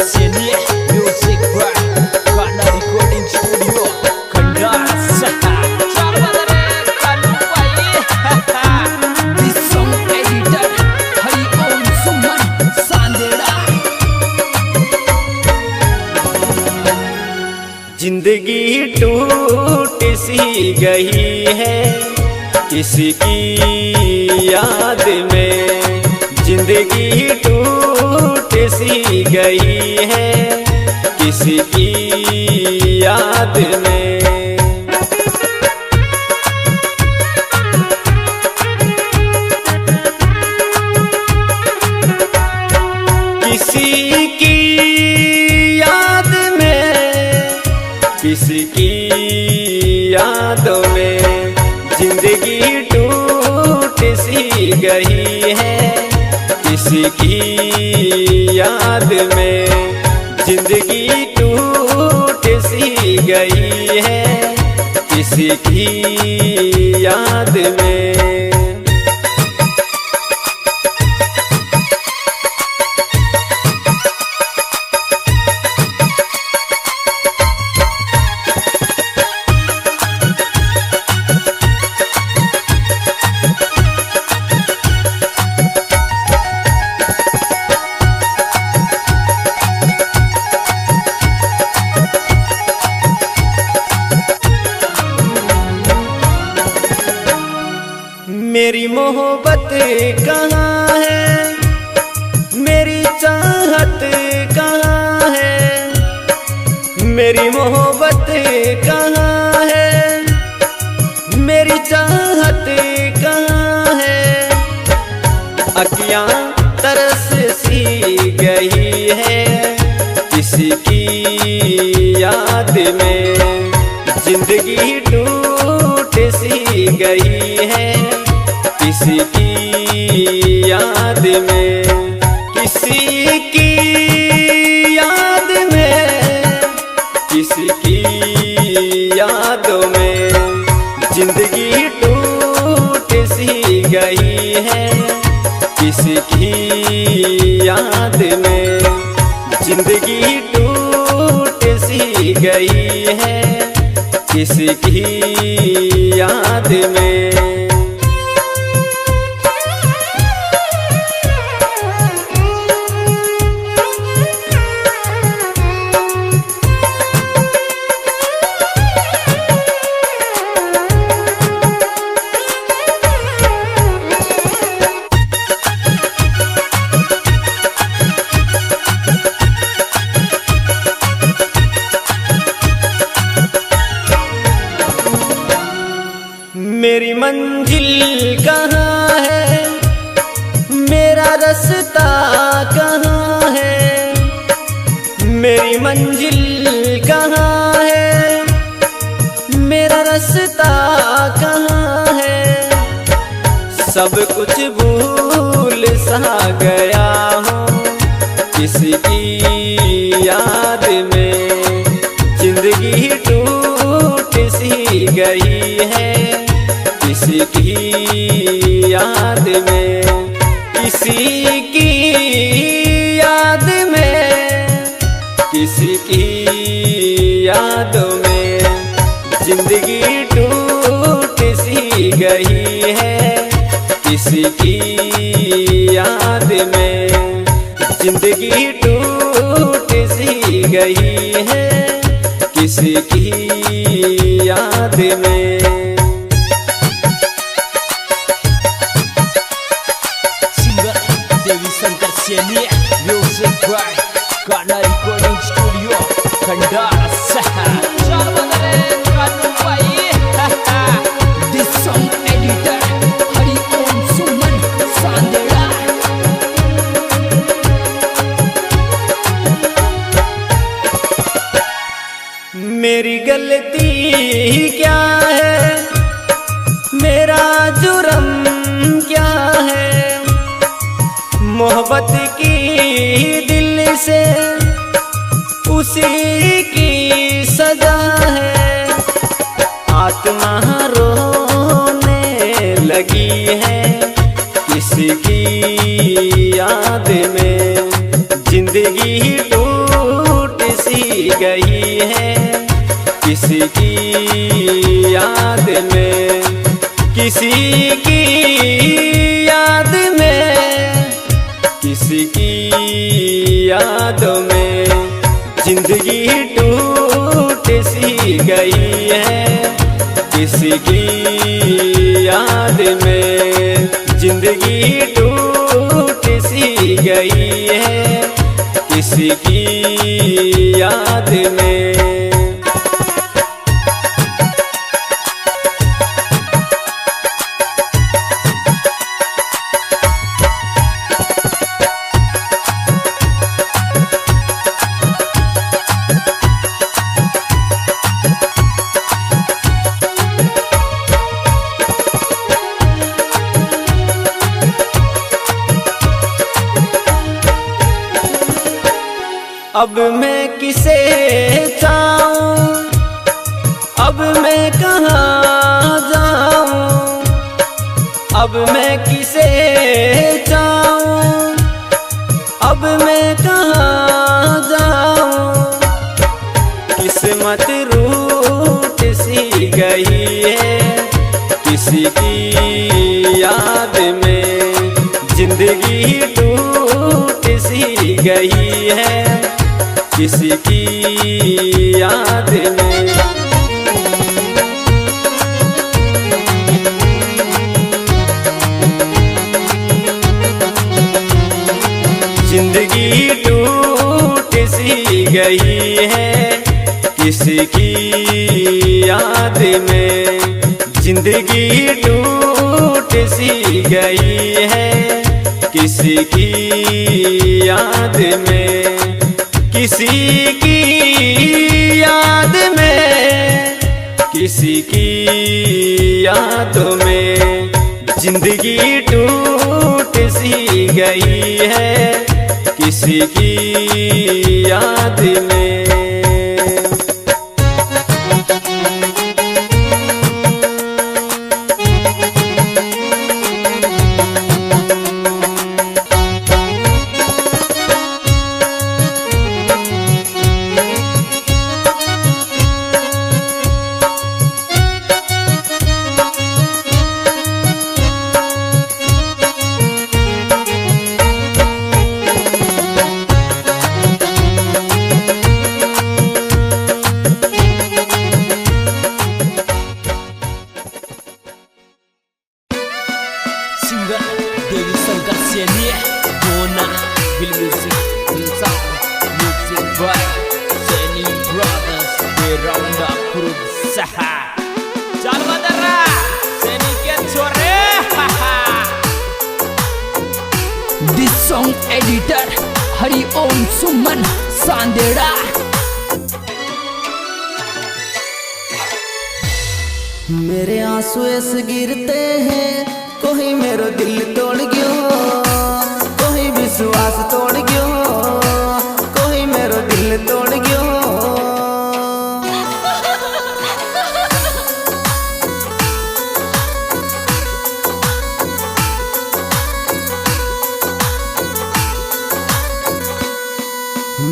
sini music by Karna Recording Studio Kandas. This song editor Hari Om Suman Sandera. जिंदगी टूट सी गई है किसकी याद में, जिंदगी टूट सी गई है किसकी याद में। किसी की याद में, किसकी यादों में जिंदगी टूट सी गई है किसकी याद में, जिंदगी टूट सी गई है किसकी याद में। मेरी मोहब्बत कहाँ है, मेरी चाहत कहाँ है, मेरी मोहब्बत कहाँ है, मेरी चाहत कहाँ है। अखियाँ तरस सी गई है किसकी याद में, जिंदगी टूट सी गई है किसकी याद में। किसी की याद में, किसकी यादों में जिंदगी टूट सी गई है किसकी याद में, जिंदगी टूट सी गई है किसकी याद में। मेरी मंजिल कहाँ है, मेरा रास्ता कहाँ है, मेरी मंजिल कहाँ है, मेरा रास्ता कहाँ है। सब कुछ भूल सा गया हूँ किसकी याद में, जिंदगी टूट सी गई है किसकी याद में। किसी की याद में, किसकी यादों में जिंदगी टूट सी गई है किसकी याद में, जिंदगी टूट सी गई है किसकी याद में। Sini music by Karna Recording Studio Kandas. This song editor Hari Om Suman Sandera. मेरी गलती क्या है, मेरा जुर्म क्या है, मोहब्बत की दिल से उसी की सजा है। आत्मा रोने लगी है किसकी याद में, जिंदगी टूट गई है किसी की याद में, किसी की याद में, किसी की यादों में जिंदगी टूट सी गई है किसी की याद में, जिंदगी टूट सी गई है किसी की याद में। अब मैं किसे चाहूं, अब मैं कहाँ जाऊं, अब मैं किसे चाहूं, अब मैं कहाँ जाऊं। किस्मत रूठ सी गई है किसी की याद में, जिंदगी टूट सी गई है किसी की याद में। जिंदगी टूट सी गई है किसी की याद में, जिंदगी टूट सी गई है किसी की याद में, किसी की याद में, किसी की यादों में जिंदगी टूट सी गई है किसी की याद में। This song editor हरि ओम सुमन सांदेड़ा। मेरे आंसू ऐसे गिरते हैं, कोई मेरो दिल तोड़ गयो, कोई विश्वास तोड़ गयो, कोई मेरो दिल तोड़ गयो।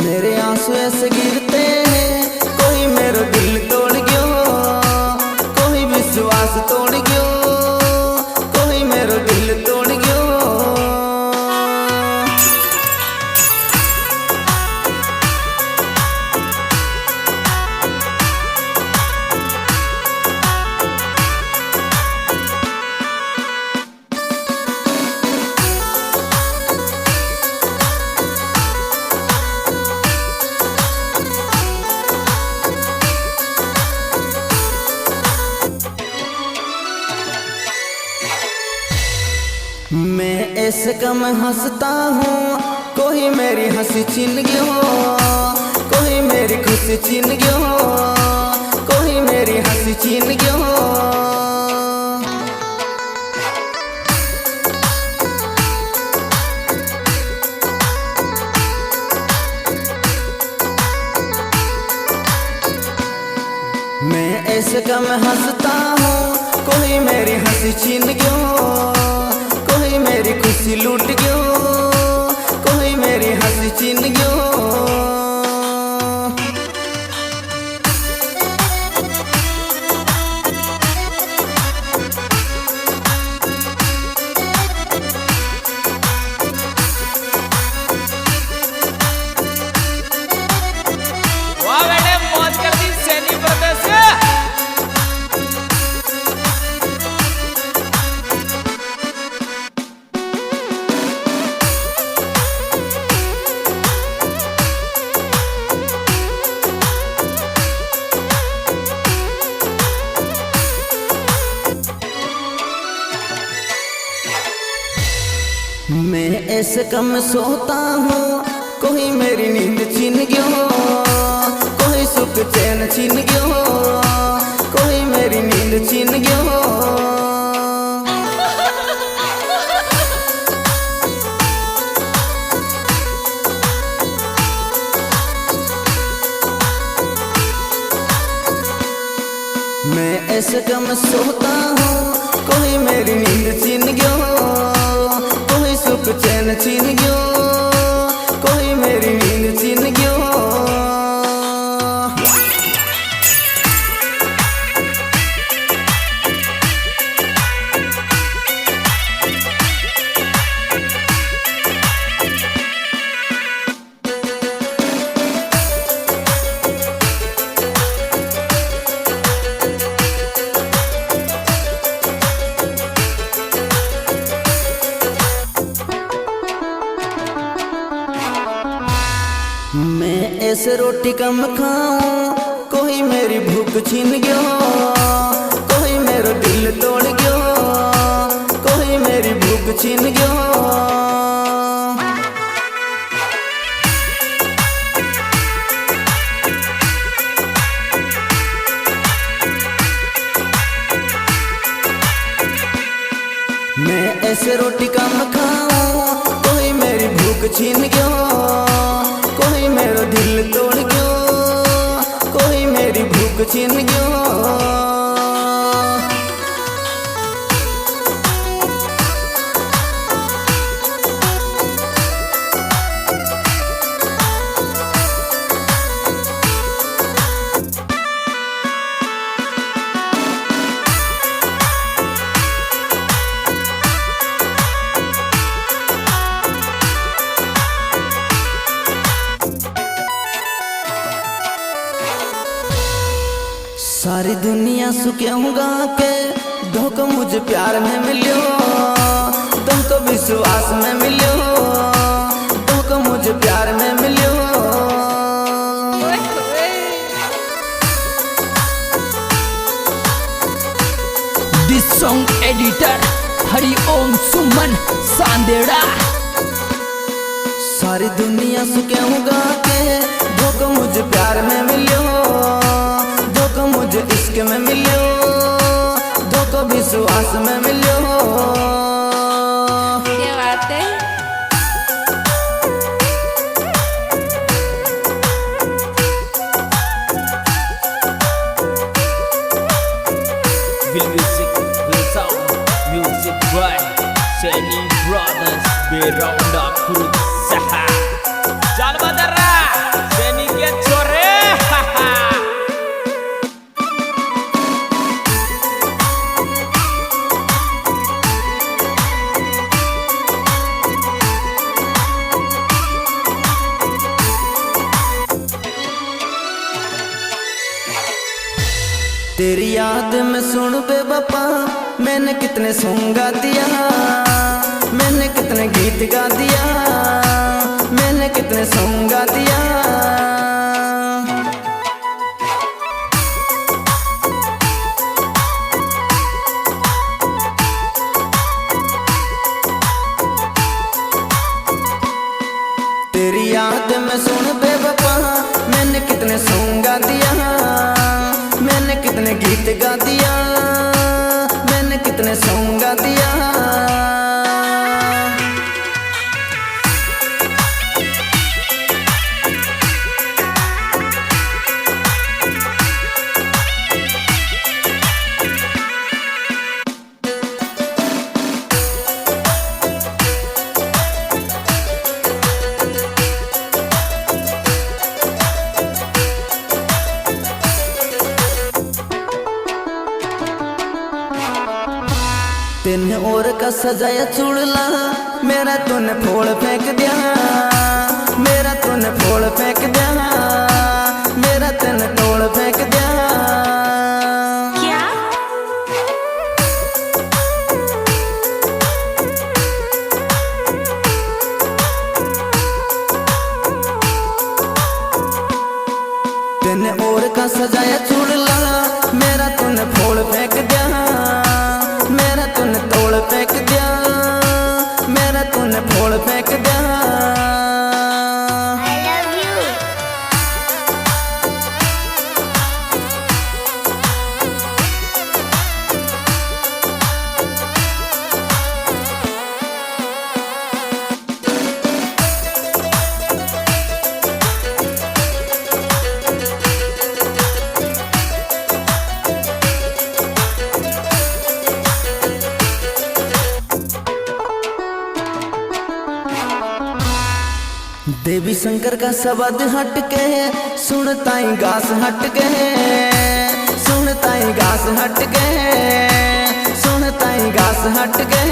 मेरे आंसू ऐसे गिरते हैं, कोई मेरो दिल तोड़ गयो, कोई विश्वास तोड़ गयो, कोई मेरो दिल तोड़ गयो। मैं ऐसे कम हंसता हूँ, कोई मेरी हंसी छीन गयो, कोई मेरी खुशी छीन गयो, कोई मेरी हंसी छीन गयो। मैं ऐसे कम हंसता हूँ, कोई मेरी हंसी छीन गयो, कोई मेरी खुशी लूट गयो, कोई मेरी हंसी छीन गयो। मैं ऐसे कम सोता हूँ, कोई मेरी नींद छीन गयो, कोई सुख चैन छीन गयो, कोई मेरी नींद छीन गयो। मैं ऐसे कम सोता हूँ, कोई मेरी नींद छीन गयो, कोई सुख चैन छीन गयो, कोई मेरी नींद छीन गयो। मैं ऐसे रोटी कम खाऊं, कोई मेरी भूख छीन गयो, कोई मेरा दिल तोड़ गयो, कोई मेरी भूख छीन गयो। मैं ऐसे रोटी कम खाऊं, कोई मेरी भूख छीन गयो, कोई मेरा दिल तोड़ गयो, कोई मेरी भूख छीन गयो। सारी दुनिया सुखूंगा के धोखा मुझे प्यार में मिलो, धोखा विश्वास में मिलो, धोखा मुझे प्यार में मिलो। दिस सॉन्ग एडिटर हरिओम सुमन सांदेड़ा। सारी दुनिया सुखूंगा के धोखा मुझे प्यार में मिलो, धोखा मुझे इश्क में मिलो, धोखा विश्वास में मिलो। क्या बात है। Music by Seni Brothers Beronda Kurutsaha. Chal badara Seni ke chore. तेरी याद में सुन बे बापा, मैंने कितने सॉन्ग गा दिया, मैंने कितने गीत गा दिया, मैंने कितने सॉन्ग गा दिया। तेरी याद में सुन बे बापा, मैंने कितने सॉन्ग गा दिया, मैंने कितने गीत गा दिया, मैंने कितने सॉन्ग गा दिया। तेने और का सजाया चुड़ला, मेरा तूने फोड़ फेंक दिया, मेरा तूने फोड़ फेंक दिया, मेरा तूने तोड़ फेंक दिया। क्या तेने और का सजाया चुड़ला, मेरा तूने फोड़ फेंक दिया, मेरा तूने तोड़ फेंक दिया, मेरा तूने फोड़ फेंक दिया। I love you. देवी शंकर का शब्द हट के सुनता ही घास हट के, सुनता ही घास हट के, सुनता ही घास हट के।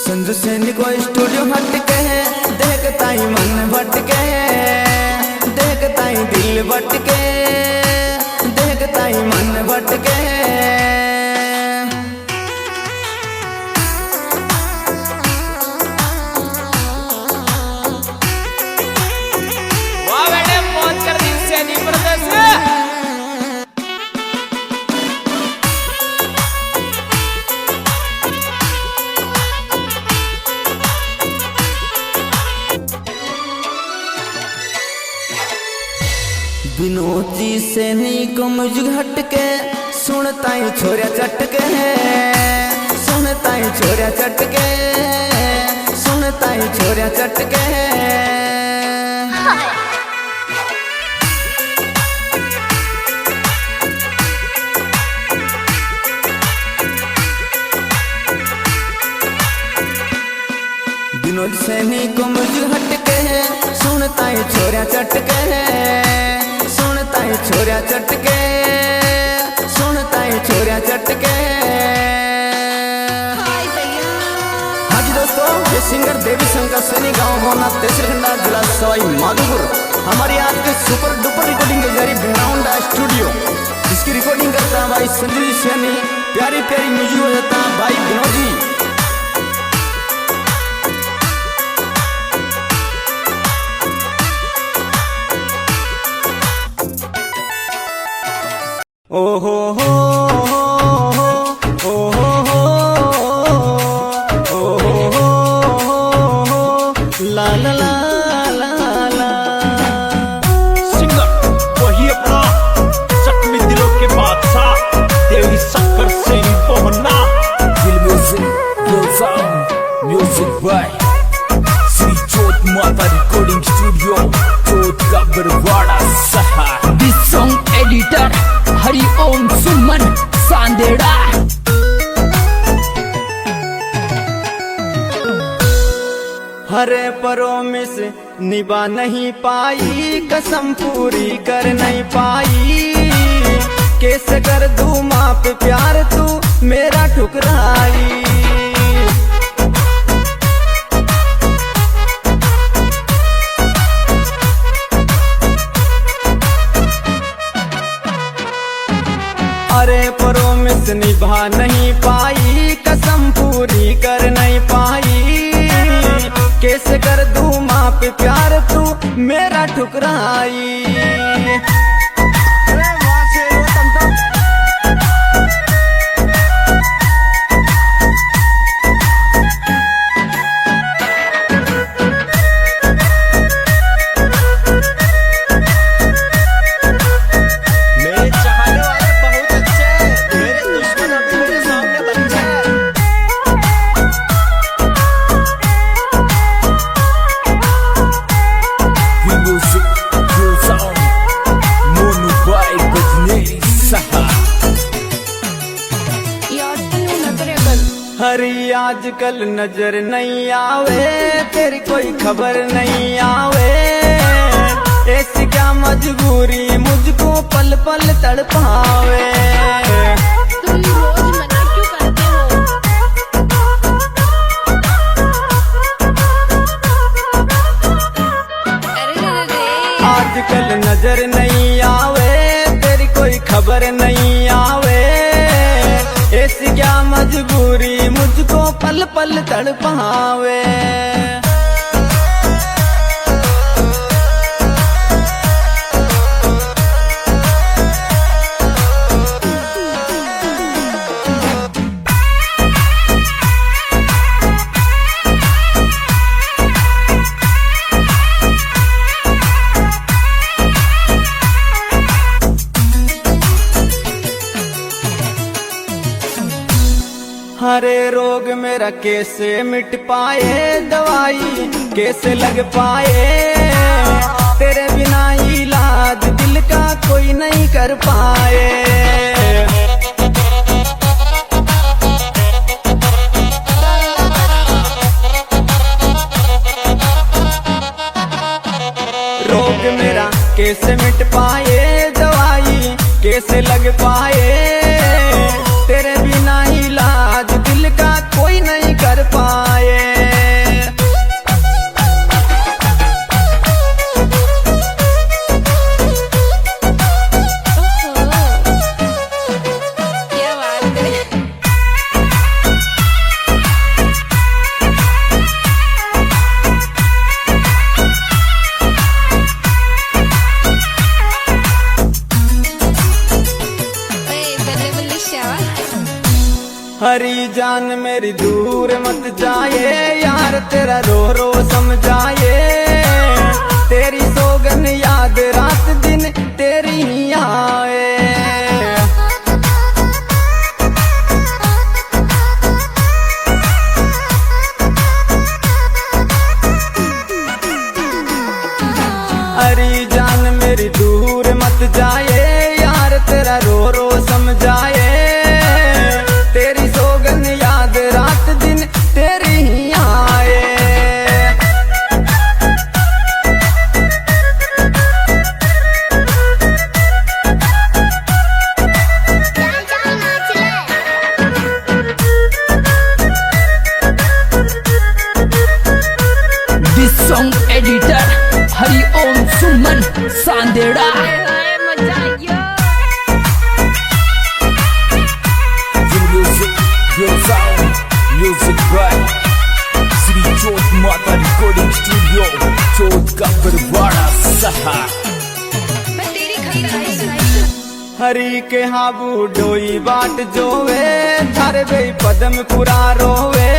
संजू सैनी को स्टूडियो हट के, देखता ही मन भटके, देखता ही दिल भटके, देखता ही मन भटके। वाह बेटे पहुंच कर दिल से नहीं प्रदेश विनोद जी सैनी को म्यूजिक हट के, सुनता ही छोरिया चटके, सुनता ही छोरिया चटके, सुनता ही छोरिया चटके। विनोद सैनी को म्यूजिक हट के, सुनता ही छोरिया चटके, सुनता ही छोरिया चटके, सुनता ही छोरिया चटके। हाय भैया। हाँ जी दोस्तों, ये सिंगर देवी शंकर सैनी, गाँव भवना तहसील खंडा, जिला सवाई माधोपुर, हमारी आज के सुपर डुपर रिकॉर्डिंग के जरिए भेड़ाउंडा स्टूडियो, जिसकी रिकॉर्डिंग करता है भाई संजू सैनी, प्यारी प्यारी म्यूजिक हो जाता है भाई विनोद जी। ओ हो हो ओ हो हो ओ हो हो ला ला ला ला ला। सिंगर वही अपना जख्मी दिलों के बादशाह देवी शंकर सैनी पहुंचना। दिल म्यूजिक बाय श्री जोत माता रिकॉर्डिंग स्टूडियो, जोत का बरवाड़ा शहर। दिस सॉन्ग एडिटर हरि ओम सुमन सांदेड़ा। हरे प्रोमिस निभा नहीं पाई, कसम पूरी कर नहीं पाई, कैसे कर दूं माप प्यार तू मेरा ठुकराई। अरे प्रोमिस निभा नहीं पाई, कसम पूरी कर नहीं पाई, कैसे कर दूं माप प्यार तू मेरा ठुकराई। मेरे चाहने वाले बहुत अच्छे हैं, मेरे दुश्मन अभी मेरे सामने बच्चे हैं। हरी आजकल नजर नहीं आवे, तेरी कोई खबर नहीं आवे, ऐसी क्या मजबूरी मुझको पल पल तड़पावे। तुम रोज मना क्यों करते हो? अरे आजकल नजर नहीं आवे, तेरी कोई खबर नहीं आवे, ऐसी क्या मजबूरी मुझको पल पल तड़पावे। रोग मेरा कैसे मिट पाए, दवाई कैसे लग पाए, तेरे बिना इलाज दिल का कोई नहीं कर पाए। रोग मेरा कैसे मिट पाए, दवाई कैसे लग पाए, तेरे बिना इलाज दिल का कोई नहीं कर पाए। क्या बात है। बल्ले बल्ले शावा। हरी जान मेरी दूर मत जाए, यार तेरा रो रो समझाए, तेरी सोगन याद रात दिन तेरी ही आए। हरी जान मेरी दूर मत जाए, यार तेरा रो रो समझाए, तेरी सोगन याद रात दिन तेरी ही आए। This song editor Hari Om Suman Sandera. मजा आया। Your music, your sound, music by Sri Jot Mata Recording Studio, Jot का बरवाड़ा सहा। मैं तेरी खतराई। हरी के हाबू डोई बाट जोवे, थारे बे पदम पुरा रोवे,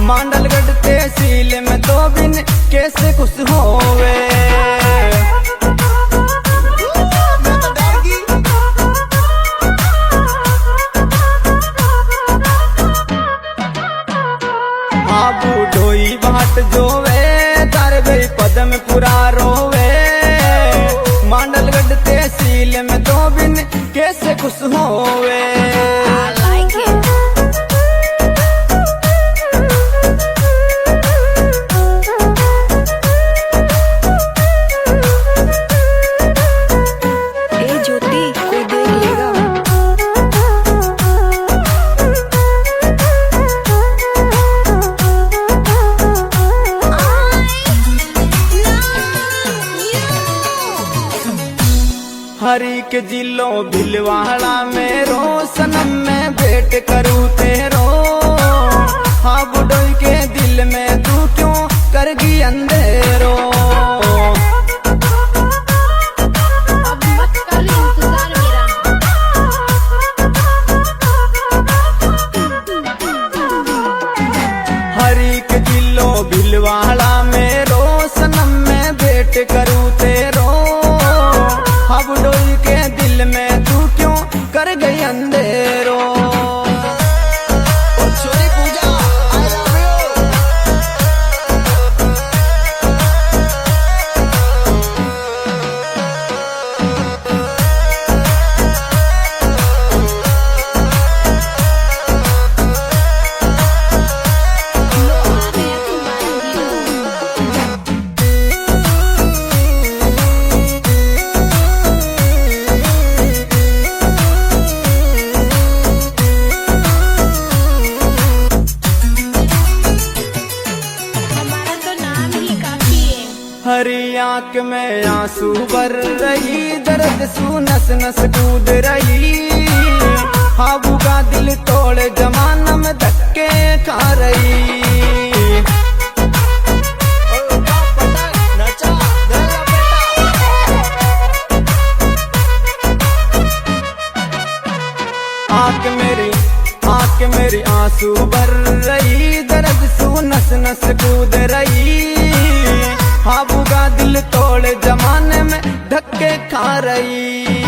मांडलगढ़ तहसील में तो बिन कैसे खुश होवे। हाबू डोई बाट जोवे, थारे बे पदम पुरा रोवे, मांडलगढ़ तहसील में तो बिन कैसे खुश होवे। I like it. ए ज्योति कोई देख लेगा। हरी के जिलो भिलवाड़ा में रो, सनम में भेंट करूँ तेरो, हाँ बुढ़ोई के दिल में तू क्यों कर गई अंधेरो। अब मत कर इंतजार मेरा। हरी के जिलो भिलवाड़ा में रो, सनम में भेंट करूँ तेरो, हाँ बुढ़ोई के दिल में तू क्यों कर गई अंधेरो। छोरी पूजा I love you। लो आ गया तुम्हारा हीरो। हमारा तो नाम ही काफी है। हरी आंख में आंसू भर रही, दर्द सू नस नस कूद रही, हाबू का दिल तोड़ जमाना में धक्के खा रही। आंख मेरी आंसू भर रही, दर्द सू नस नस कूद रही, हाबू का दिल तोड़ जमाने में धक्के खा रही।